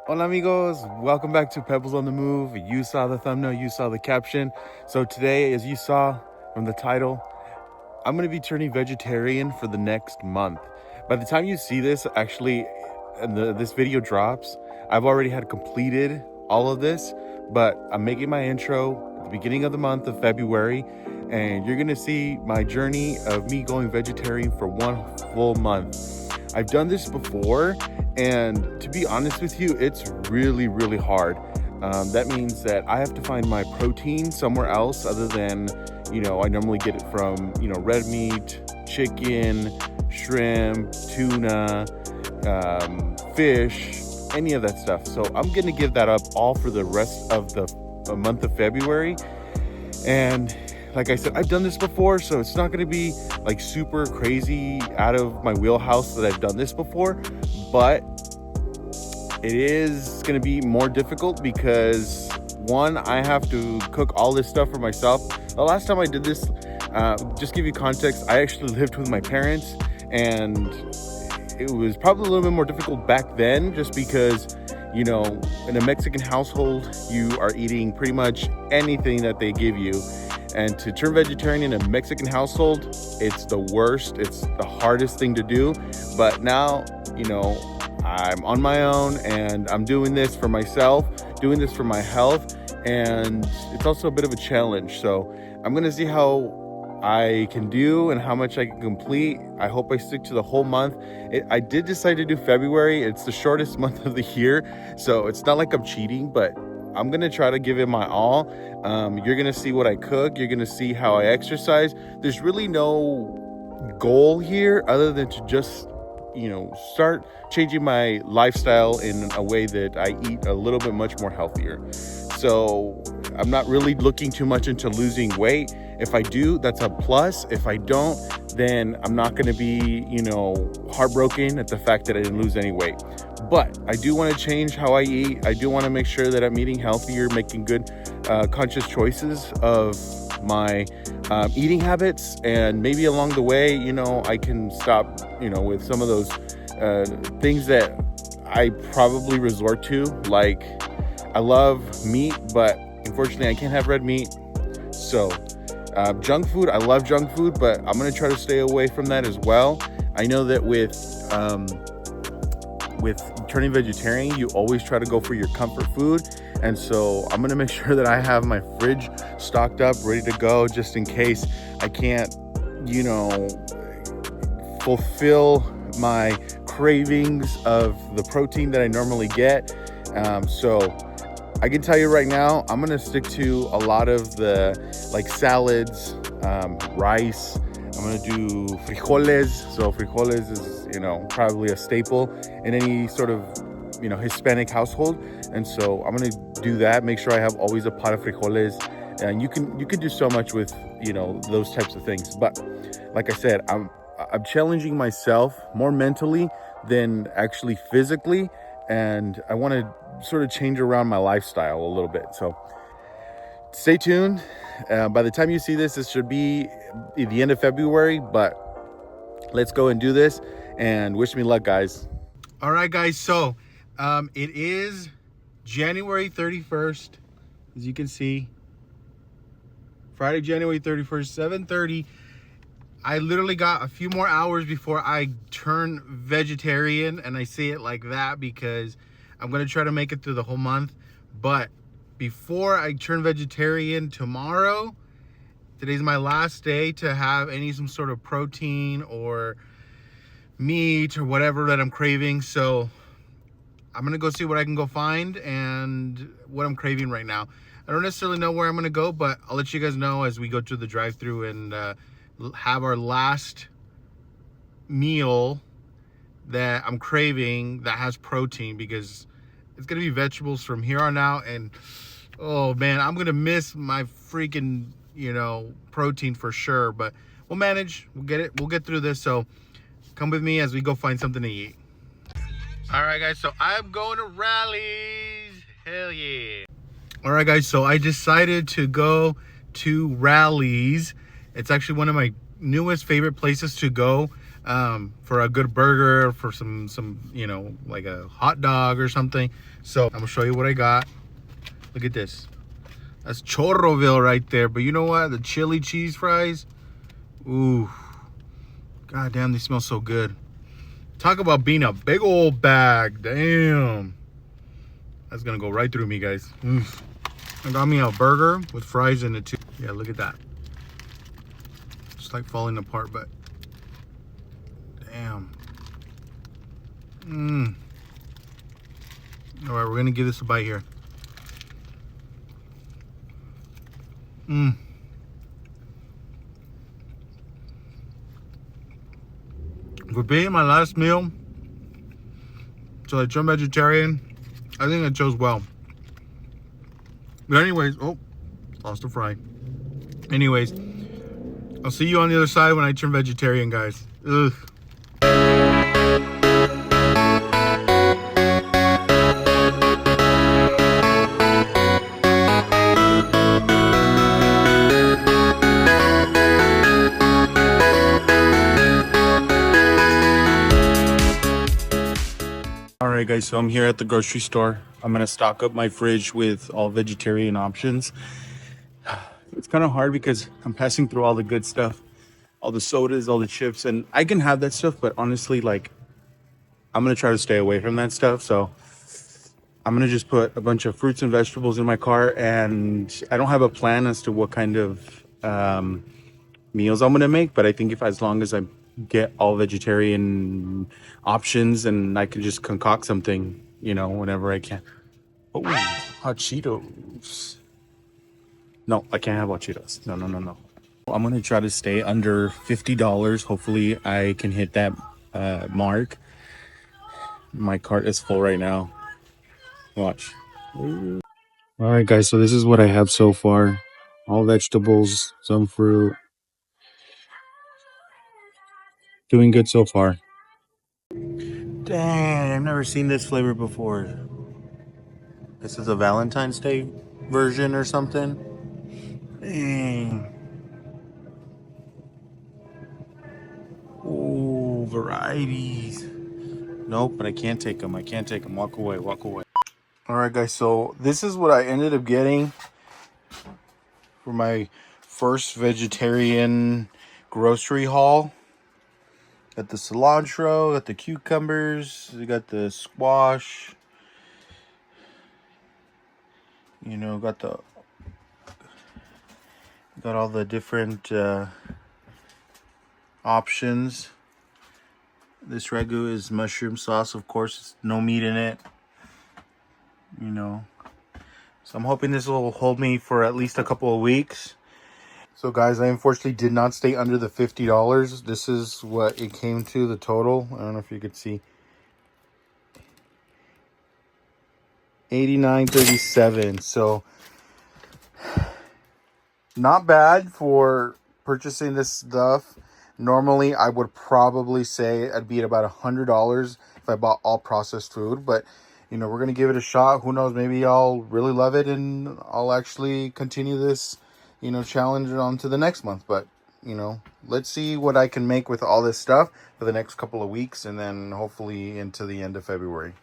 Hola amigos, welcome back to Pebbles on the Move. You saw the thumbnail, you saw the caption. So today, as you saw from the title, I'm going to be turning vegetarian for the next month. By the time you see this, actually, and this video drops, I've already had completed all of this, but I'm making my intro at the beginning of the month of February, and you're going to see my journey of me going vegetarian for one full month. I've done this before, and to be honest with you, it's really, really hard. That means that I have to find my protein somewhere else other than, I normally get it from, red meat, chicken, shrimp, tuna, fish, any of that stuff. So I'm going to give that up all for the rest of the month of February. And like I said, I've done this before, so it's not going to be like super crazy out of my wheelhouse that I've done this before, but it is going to be more difficult because one, I have to cook all this stuff for myself. The last time I did this, just give you context, I actually lived with my parents, and it was probably a little bit more difficult back then just because, in a Mexican household, you are eating pretty much anything that they give you. And to turn vegetarian in a Mexican household, it's the worst. It's the hardest thing to do. But now, I'm on my own and I'm doing this for myself, doing this for my health. And it's also a bit of a challenge. So I'm going to see how I can do and how much I can complete. I hope I stick to the whole month. I did decide to do February. It's the shortest month of the year. So it's not like I'm cheating, but I'm going to try to give it my all. You're going to see what I cook. You're going to see how I exercise. There's really no goal here other than to just, start changing my lifestyle in a way that I eat a little bit much more healthier. So I'm not really looking too much into losing weight. If I do, that's a plus. If I don't, then I'm not going to be, heartbroken at the fact that I didn't lose any weight. But I do want to change how I eat. I do want to make sure that I'm eating healthier, making good, conscious choices of my eating habits. And maybe along the way, I can stop, with some of those things that I probably resort to. Like, I love meat, but unfortunately I can't have red meat. So junk food, I love junk food, but I'm going to try to stay away from that as well. I know that with turning vegetarian, you always try to go for your comfort food. And so I'm going to make sure that I have my fridge stocked up, ready to go, just in case I can't, fulfill my cravings of the protein that I normally get. So I can tell you right now, I'm going to stick to a lot of the salads, rice. I'm going to do frijoles. So frijoles is, probably a staple in any sort of, Hispanic household. And so I'm going to do that. Make sure I have always a pot of frijoles. And you can do so much with, those types of things. But like I said, I'm challenging myself more mentally than actually physically. And I want to sort of change around my lifestyle a little bit. So stay tuned. By the time you see this, this should be at the end of February, but let's go and do this, and wish me luck, guys. All right, guys. So it is January 31st, as you can see, Friday, January 31st, 7:30. I literally got a few more hours before I turn vegetarian, and I say it like that because I'm going to try to make it through the whole month. But before I turn vegetarian tomorrow, today's my last day to have some sort of protein or meat or whatever that I'm craving. So I'm going to go see what I can go find and what I'm craving right now. I don't necessarily know where I'm going to go, but I'll let you guys know as we go to the drive-thru and have our last meal that I'm craving that has protein, because it's going to be vegetables from here on out. And oh man, I'm going to miss my freaking, protein for sure, but we'll manage. We'll get it. We'll get through this. So come with me as we go find something to eat. All right, guys. So I'm going to Rally's. Hell yeah. All right, guys. So I decided to go to Rally's. It's actually one of my newest favorite places to go. for a good burger, for some you know, like a hot dog or something. So I'm gonna show you what I got. Look at this. That's Chorroville right there. But you know what? The chili cheese fries. Ooh. God damn, they smell so good. Talk about being a big old bag. Damn. That's gonna go right through me, guys. Oof. I got me a burger with fries in it too. Yeah, look at that. It's like falling apart, but damn. All right, we're gonna give this a bite here. For being my last meal, so I turned vegetarian, I think I chose well. But anyways, oh, lost a fry. Anyways, I'll see you on the other side when I turn vegetarian, guys. Ugh. All right, guys, so I'm here at the grocery store. I'm gonna stock up my fridge with all vegetarian options. It's kind of hard because I'm passing through all the good stuff, all the sodas, all the chips, and I can have that stuff, but honestly, like, I'm gonna try to stay away from that stuff. So I'm gonna just put a bunch of fruits and vegetables in my car, and I don't have a plan as to what kind of meals I'm gonna make, but I think if as long as I get all vegetarian options, and I can just concoct something, you know, whenever I can. Oh, hot Cheetos. No, I can't have hot Cheetos. No, no, no, no. I'm gonna try to stay under $50. Hopefully I can hit that mark. My cart is full right now. Watch. All right, guys, so this is what I have so far. All vegetables, some fruit. Doing good so far. Dang, I've never seen this flavor before. This is a Valentine's Day version or something. Dang. Ooh, varieties. Nope, but I can't take them. I can't take them. Walk away, walk away. All right, guys, so this is what I ended up getting for my first vegetarian grocery haul. Got the cilantro, got the cucumbers, we got the squash. You know, got all the different options. This ragu is mushroom sauce, of course. It's no meat in it. You know, so I'm hoping this will hold me for at least a couple of weeks. So guys, I unfortunately did not stay under the $50. This is what it came to, the total. I don't know if you could see. $89.37. So not bad for purchasing this stuff. Normally I would probably say I'd be at about $100 if I bought all processed food, but you know, we're gonna give it a shot. Who knows, maybe I'll really love it and I'll actually continue this, you know, challenge on to the next month. But you know, let's see what I can make with all this stuff for the next couple of weeks, and then hopefully into the end of February.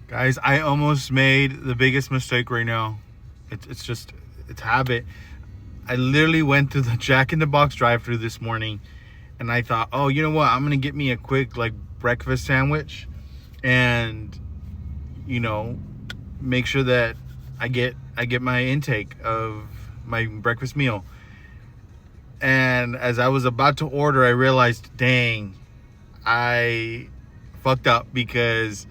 Guys, I almost made the biggest mistake right now. It's habit. I literally went to the Jack in the Box drive-thru this morning, and I thought, oh, you know what? I'm gonna get me a quick like breakfast sandwich, and you know, make sure that I get my intake of my breakfast meal. And as I was about to order, I realized, dang, I fucked up, because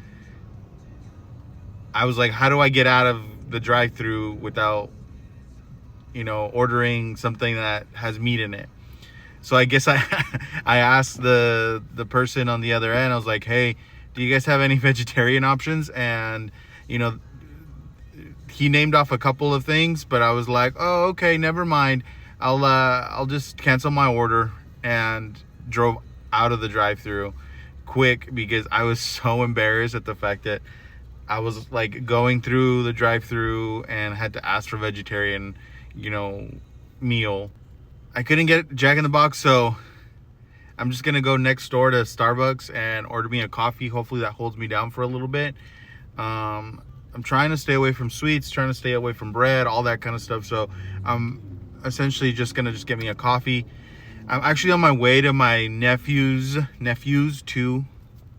I was like, how do I get out of the drive-thru without, you know, ordering something that has meat in it? So I guess I asked the person on the other end. I was like, hey, do you guys have any vegetarian options? And he named off a couple of things, but I was like, oh, okay, never mind. I'll just cancel my order, and drove out of the drive-thru quick because I was so embarrassed at the fact that I was like going through the drive-thru and had to ask for vegetarian, meal. I couldn't get Jack in the Box, so I'm just gonna go next door to Starbucks and order me a coffee. Hopefully that holds me down for a little bit. I'm trying to stay away from sweets, trying to stay away from bread, all that kind of stuff. So I'm essentially just gonna get me a coffee. I'm actually on my way to my nephews too,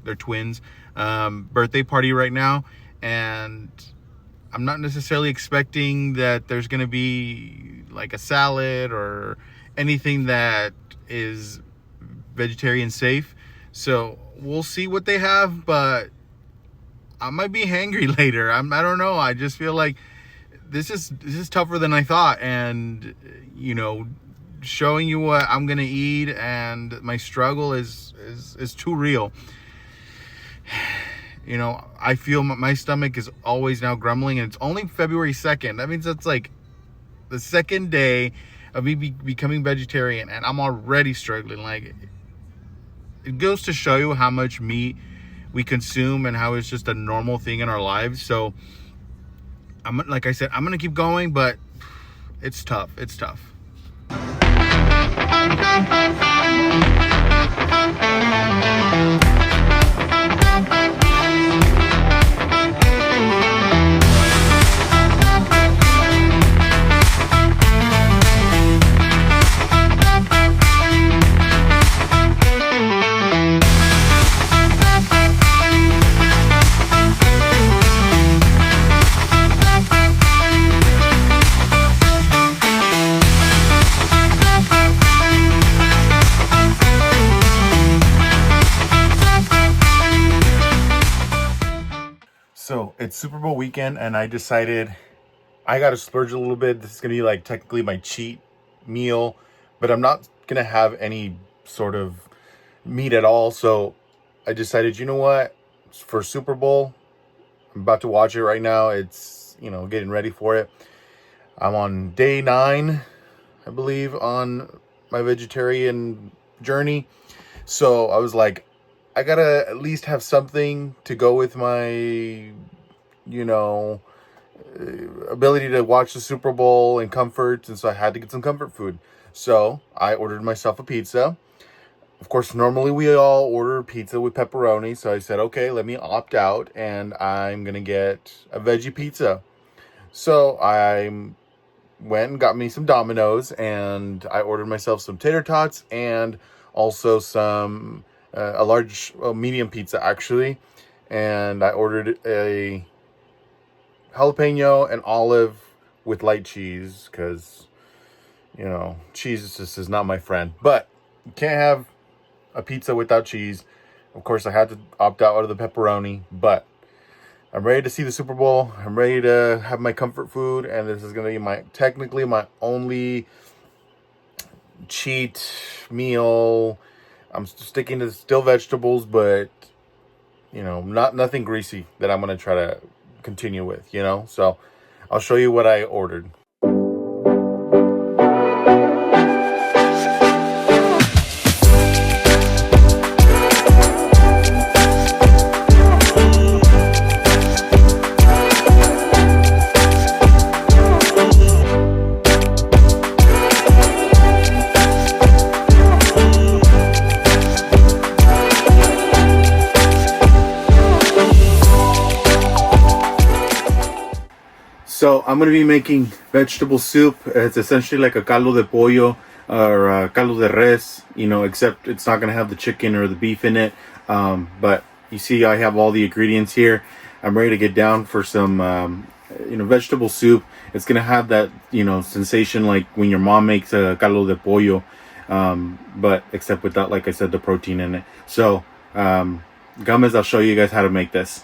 they're twins, birthday party right now, and I'm not necessarily expecting that there's gonna be like a salad or anything that is vegetarian safe. So we'll see what they have, but I might be hangry later. I don't know. I just feel like this is tougher than I thought, and showing you what I'm gonna eat and my struggle is too real. I feel my stomach is always now grumbling, and it's only February 2nd. That means that's like the second day of me becoming vegetarian, and I'm already struggling. Like, it goes to show you how much meat we consume and how it's just a normal thing in our lives. So like I said, I'm gonna keep going, but it's tough. So it's Super Bowl weekend, and I decided I got to splurge a little bit. This is going to be like technically my cheat meal, but I'm not going to have any sort of meat at all. So I decided, you know what, for Super Bowl, I'm about to watch it right now. It's, getting ready for it. I'm on day 9, I believe, on my vegetarian journey. So I was like, I gotta at least have something to go with my, ability to watch the Super Bowl and comfort. And so I had to get some comfort food. So I ordered myself a pizza. Of course, normally we all order pizza with pepperoni. So I said, okay, let me opt out, and I'm gonna get a veggie pizza. So I went and got me some Domino's, and I ordered myself some tater tots and also some a large, medium pizza actually, and I ordered a jalapeno and olive with light cheese because cheese just is not my friend. But you can't have a pizza without cheese. Of course, I had to opt out of the pepperoni, but I'm ready to see the Super Bowl. I'm ready to have my comfort food, and this is going to be technically my only cheat meal. I'm sticking to still vegetables, but nothing greasy that I'm gonna try to continue with. So I'll show you what I ordered. So I'm going to be making vegetable soup. It's essentially like a caldo de pollo or a caldo de res, except it's not going to have the chicken or the beef in it. But you see, I have all the ingredients here. I'm ready to get down for some, vegetable soup. It's going to have that, sensation like when your mom makes a caldo de pollo, but except without, like I said, the protein in it. So, Gomez, I'll show you guys how to make this.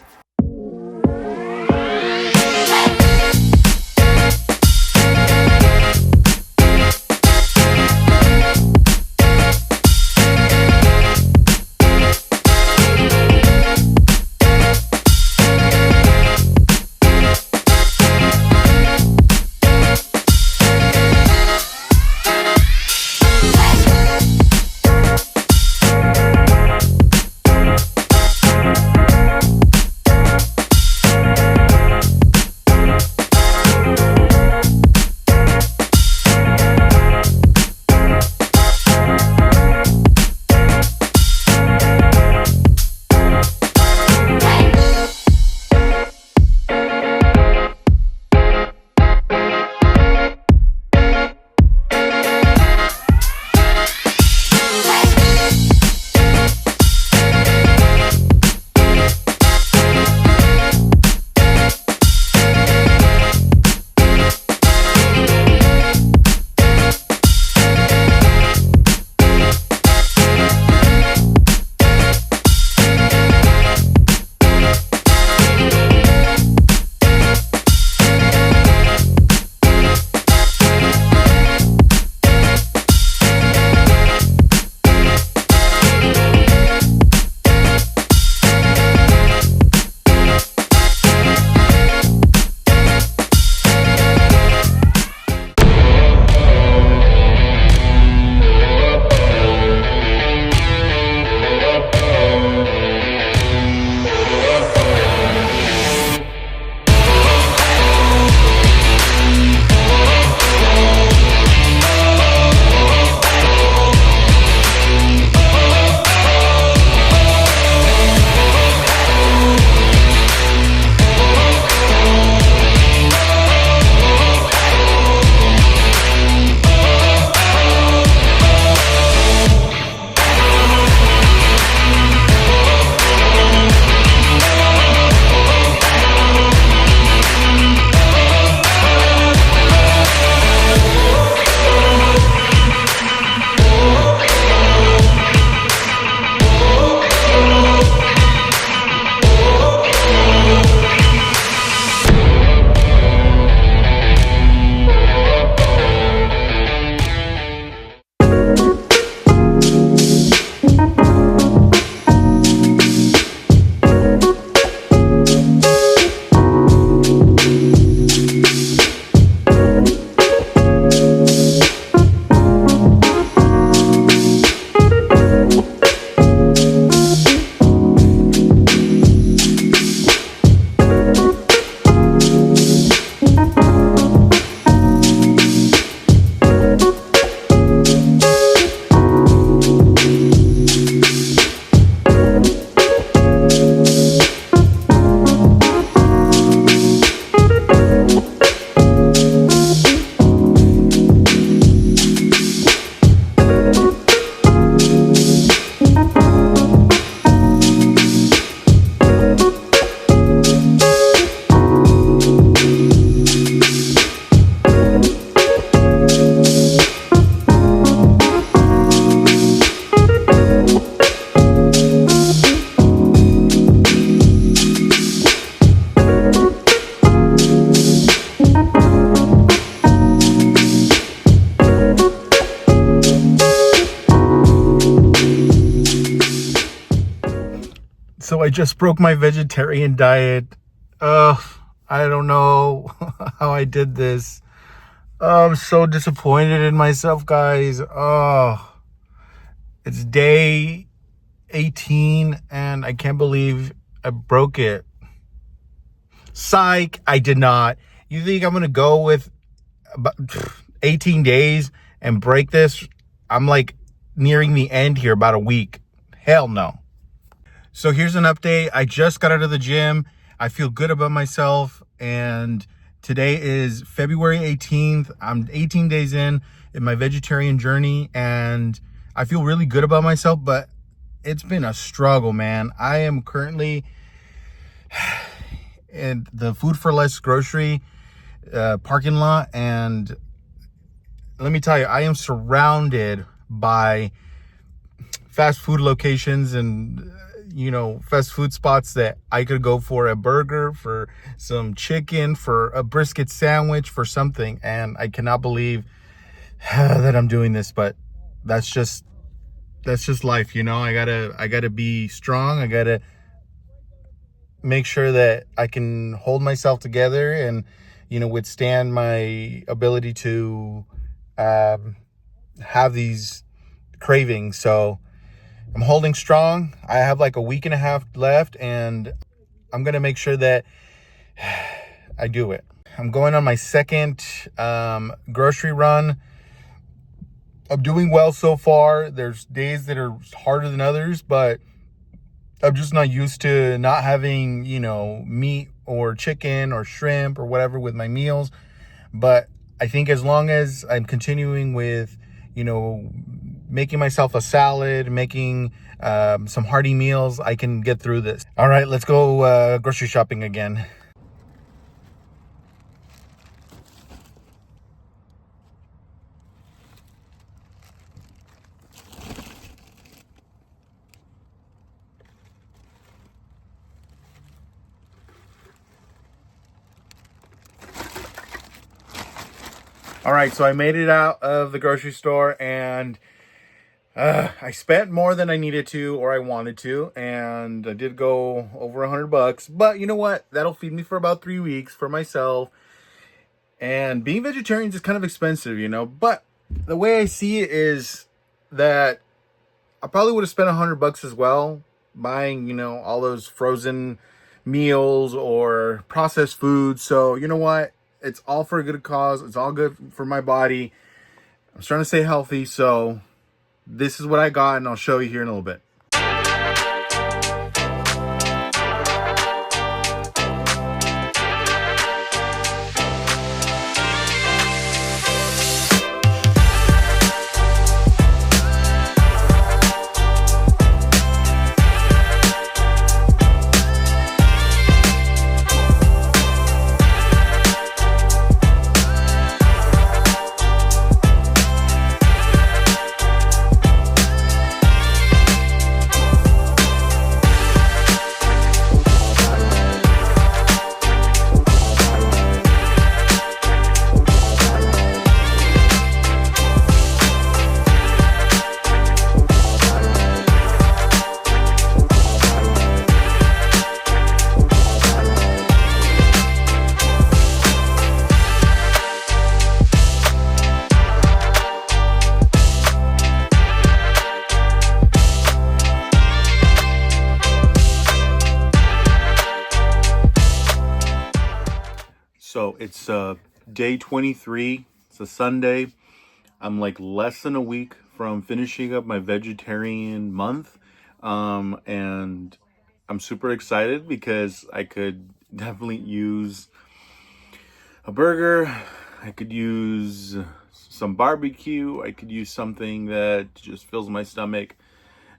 I just broke my vegetarian diet. I don't know how I did this. I'm so disappointed in myself, guys. It's day 18 and I can't believe I broke it. Psych, I did not. You think I'm gonna go with about 18 days and break this? I'm like nearing the end here, about a week. Hell no. So here's an update. I just got out of the gym. I feel good about myself, and today is February 18th. I'm 18 days in my vegetarian journey, and I feel really good about myself, but it's been a struggle, man. I am currently in the Food for Less grocery parking lot, and let me tell you, I am surrounded by fast food locations and fast food spots that I could go for a burger, for some chicken, for a brisket sandwich, for something. And I cannot believe that I'm doing this, but that's just life, I gotta be strong. I gotta make sure that I can hold myself together and withstand my ability to have these cravings. So I'm holding strong. I have like a week and a half left, and I'm gonna make sure that I do it. I'm going on my second grocery run. I'm doing well so far. There's days that are harder than others, but I'm just not used to not having, meat or chicken or shrimp or whatever with my meals. But I think as long as I'm continuing with, making myself a salad, making some hearty meals, I can get through this. All right, let's go grocery shopping again. All right, so I made it out of the grocery store, and I spent more than I needed to or I wanted to, and I did go over $100. But you know what? That'll feed me for about 3 weeks for myself. And being vegetarian is kind of expensive, But the way I see it is that I probably would have spent $100 as well, buying, all those frozen meals or processed foods. So you know what? It's all for a good cause. It's all good for my body. I'm trying to stay healthy, so this is what I got, and I'll show you here in a little bit. So it's day 23. It's a Sunday. I'm like less than a week from finishing up my vegetarian month. And I'm super excited because I could definitely use a burger. I could use some barbecue. I could use something that just fills my stomach.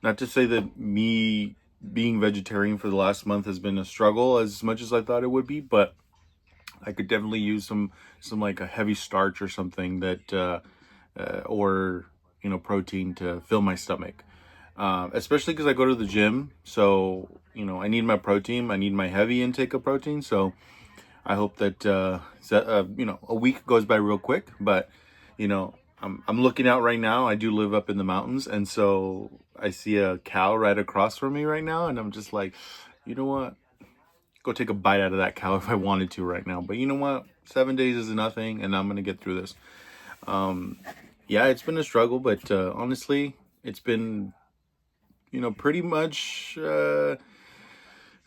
Not to say that me being vegetarian for the last month has been a struggle as much as I thought it would be, but I could definitely use some like a heavy starch or something that or protein to fill my stomach, especially because I go to the gym, so I need my protein. I need my heavy intake of protein. So I hope that a week goes by real quick, but I'm looking out right now. I do live up in the mountains, and so I see a cow right across from me right now, and I'm just like, you know what? Go take a bite out of that cow if I wanted to right now. But you know what? 7 days is nothing, and I'm gonna get through this. Yeah, it's been a struggle, but honestly, it's been, pretty much. What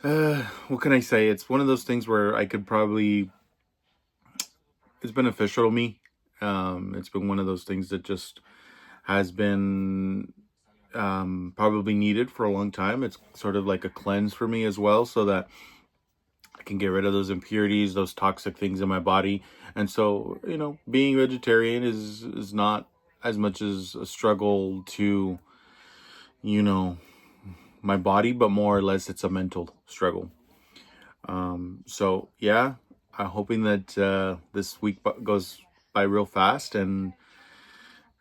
can I say? It's one of those things where I could probably. It's beneficial to me. It's been one of those things that just has been probably needed for a long time. It's sort of like a cleanse for me as well, so that I can get rid of those impurities, those toxic things in my body. And so, being vegetarian is not as much as a struggle to, my body, but more or less it's a mental struggle. So yeah, I'm hoping that this week goes by real fast, and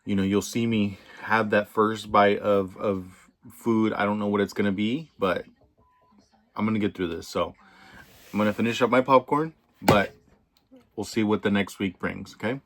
you'll see me have that first bite of food. I don't know what it's gonna be, but I'm gonna get through this. So I'm gonna finish up my popcorn, but we'll see what the next week brings. Okay.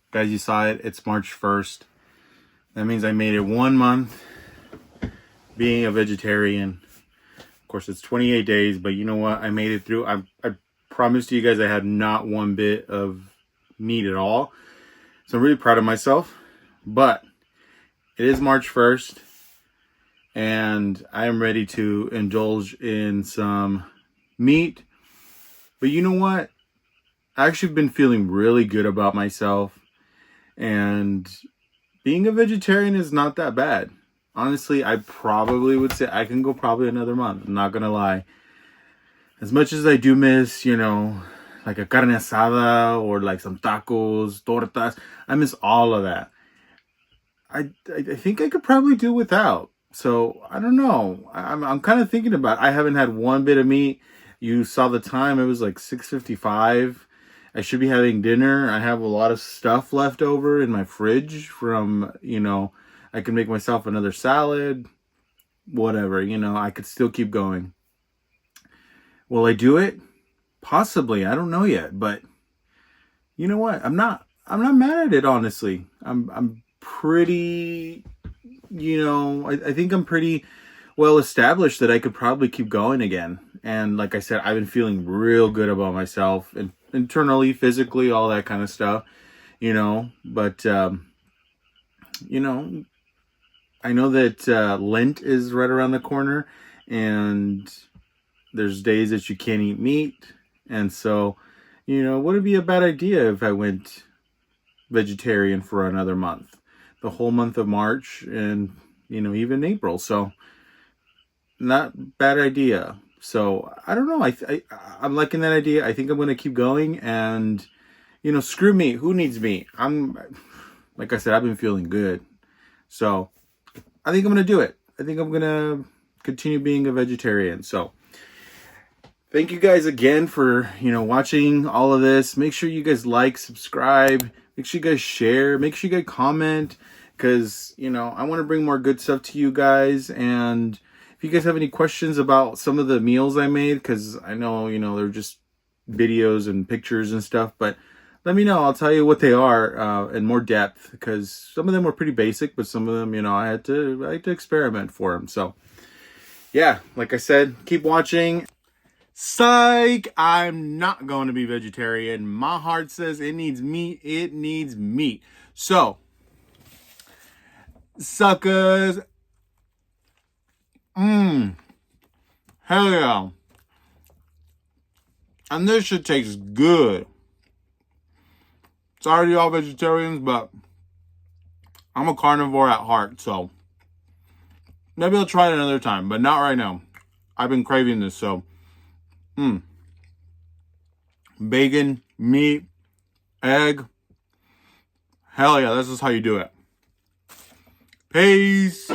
Guys, you saw it. It's March 1st. That means I made it 1 month being a vegetarian. Of course, it's 28 days, but you know what? I made it through. I promised you guys I had not one bit of meat at all. So I'm really proud of myself. But it is March 1st, and I am ready to indulge in some meat. But you know what? I've actually been feeling really good about myself. And being a vegetarian is not that bad. Honestly, I probably would say I can go probably another month. I'm not gonna lie. As much as I do miss, like a carne asada or like some tacos, tortas, I miss all of that. I think I could probably do without. So I don't know. I'm kind of thinking about it. I haven't had one bit of meat. You saw the time. It was like 6:55. I should be having dinner. I have a lot of stuff left over in my fridge from, I can make myself another salad, whatever, I could still keep going. Will I do it? Possibly. I don't know yet, but you know what? I'm not mad at it, honestly. I'm pretty, I think I'm pretty well established that I could probably keep going again. And like I said, I've been feeling real good about myself and internally, physically, all that kind of stuff, but I know that Lent is right around the corner, and there's days that you can't eat meat. And so, would it be a bad idea if I went vegetarian for another month, the whole month of March and, even April? So not bad idea. So I don't know. I'm liking that idea. I think I'm going to keep going, and, screw meat. Who needs meat? Like I said, I've been feeling good. So I think I'm going to do it. I think I'm going to continue being a vegetarian. So thank you guys again for, watching all of this. Make sure you guys like, subscribe, make sure you guys share, make sure you guys comment, because, I want to bring more good stuff to you guys. And if you guys have any questions about some of the meals I made, because I know, they're just videos and pictures and stuff, but let me know. I'll tell you what they are in more depth, because some of them were pretty basic, but some of them, you know, I had to experiment for them. So yeah, like I said, keep watching. Psych! I'm not going to be vegetarian. My heart says it needs meat. It needs meat. So, suckers. Hell yeah. And this shit tastes good. Sorry to y'all vegetarians, but I'm a carnivore at heart, so maybe I'll try it another time, but not right now. I've been craving this, so bacon, meat, egg. Hell yeah, this is how you do it. Peace.